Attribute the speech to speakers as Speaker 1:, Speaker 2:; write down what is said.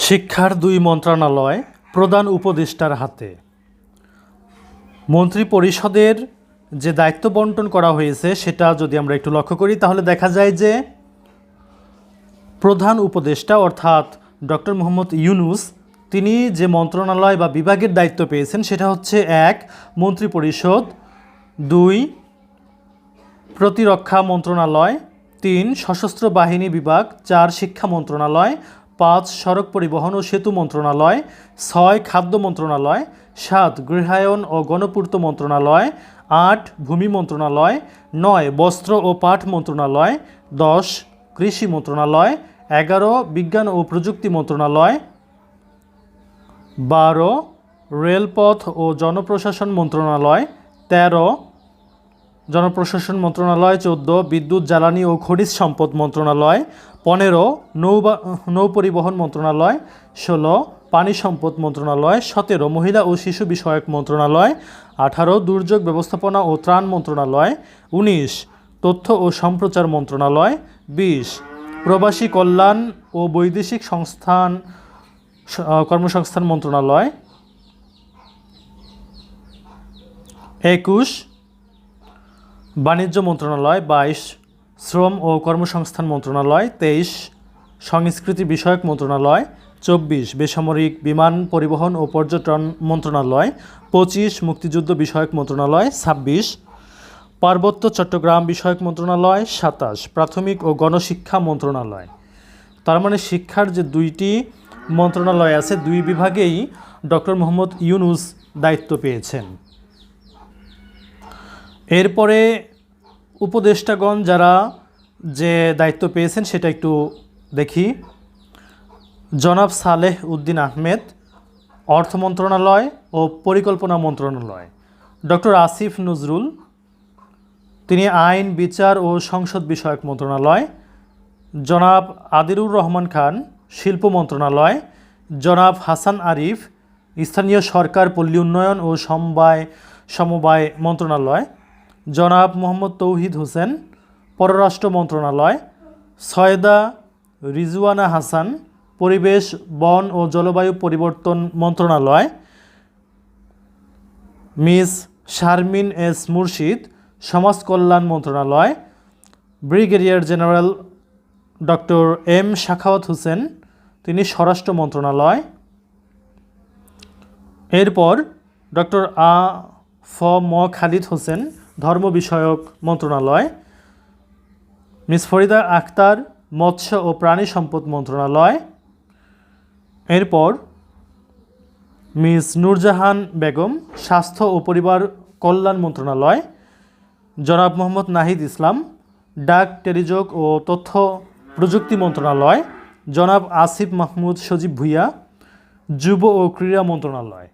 Speaker 1: শিক্ষার দুই মন্ত্রণালয় প্রধান উপদেষ্টার হাতে। মন্ত্রী পরিষদের যে দায়িত্ব বন্টন করা হয়েছে সেটা যদি আমরা একটু লক্ষ্য করি তাহলে দেখা যায় যে প্রধান উপদেষ্টা অর্থাৎ ডক্টর মোহাম্মদ ইউনূস তিনি যে মন্ত্রণালয় বা বিভাগের দায়িত্ব পেয়েছেন সেটা হচ্ছে ১ মন্ত্রী পরিষদ, ২ প্রতিরক্ষা মন্ত্রণালয়, ৩ সশস্ত্র বাহিনী বিভাগ, ৪ শিক্ষা মন্ত্রণালয়, ৫ সড়ক পরিবহন ও সেতু মন্ত্রণালয়, ৬ খাদ্য মন্ত্রণালয়, ৭ গৃহায়ন ও গণপূর্ত মন্ত্রণালয়, ৮ ভূমি মন্ত্রণালয়, ৯ বস্ত্র ও পাট মন্ত্রণালয়, ১০ কৃষি মন্ত্রণালয়, ১১ বিজ্ঞান ও প্রযুক্তি মন্ত্রণালয়, ১২ রেলপথ ও জনপ্রশাসন মন্ত্রণালয়, ১৩ জনপ্রশাসন মন্ত্রণালয়, ১৪ বিদ্যুৎ জ্বালানি ও খনিজ সম্পদ মন্ত্রণালয়, ১৫ নৌপরিবহন মন্ত্রণালয়, ১৬ পানি সম্পদ মন্ত্রণালয়, ১৭ মহিলা ও শিশু বিষয়ক মন্ত্রণালয়, ১৮ দুর্যোগ ব্যবস্থাপনা ও ত্রাণ মন্ত্রণালয়, ১৯ তথ্য ও সম্প্রচার মন্ত্রণালয়, ২০ প্রবাসী কল্যাণ ও বৈদেশিক কর্মসংস্থান মন্ত্রণালয়, ২১ বাণিজ্য মন্ত্রণালয়, ২২ শ্রম ও কর্মসংস্থান মন্ত্রণালয়, ২৩ সংস্কৃতি বিষয়ক মন্ত্রণালয়, ২৪ বেসামরিক বিমান পরিবহন ও পর্যটন মন্ত্রণালয়, ২৫ মুক্তিযুদ্ধ বিষয়ক মন্ত্রণালয়, ২৬ পার্বত্য চট্টগ্রাম বিষয়ক মন্ত্রণালয়, ২৭ প্রাথমিক ও গণশিক্ষা মন্ত্রণালয়। তার মানে শিক্ষার যে দুইটি মন্ত্রণালয় আছে দুই বিভাগেই ডক্টর মোহাম্মদ ইউনূস দায়িত্ব পেয়েছেন। এরপরে উপদেষ্টাগণ যারা যে দায়িত্ব পেয়েছেন সেটা একটু দেখি। জনাব সালেহ উদ্দিন আহমেদ অর্থ মন্ত্রণালয় ও পরিকল্পনা মন্ত্রণালয়, ডক্টর আসিফ নজরুল তিনি আইন বিচার ও সংসদ বিষয়ক মন্ত্রণালয়, জনাব আদিলুর রহমান খান শিল্প মন্ত্রণালয়, জনাব হাসান আরিফ স্থানীয় সরকার পল্লী উন্নয়ন ও সমবায় মন্ত্রণালয়, জনাব মোহাম্মদ তৌহিদ হোসেন পররাষ্ট্র মন্ত্রণালয়, সৈয়দা রিজওয়ানা হাসান পরিবেশ বন ও জলবায়ু পরিবর্তন মন্ত্রণালয়, মিস শারমিন এস মুর্শিদ সমাজ কল্যাণ মন্ত্রণালয়, brigadier general doctor M Sakhawat Hossain তিনি স্বরাষ্ট্র মন্ত্রণালয়। এরপর ডক্টর ম খালিদ হোসেন ধর্ম বিষয়ক মন্ত্রণালয়, মিস ফরিদা আক্তার মৎস্য ও প্রাণী সম্পদ মন্ত্রণালয়। এরপর মিস নূরজাহান বেগম স্বাস্থ্য ও পরিবার কল্যাণ মন্ত্রণালয়, জনাব মোহাম্মদ নাহিদ ইসলাম ডাক টেলিযোগ ও তথ্য প্রযুক্তি মন্ত্রণালয়, জনাব আসিফ মাহমুদ সজীব ভুঁইয়া যুব ও ক্রীড়া মন্ত্রণালয়।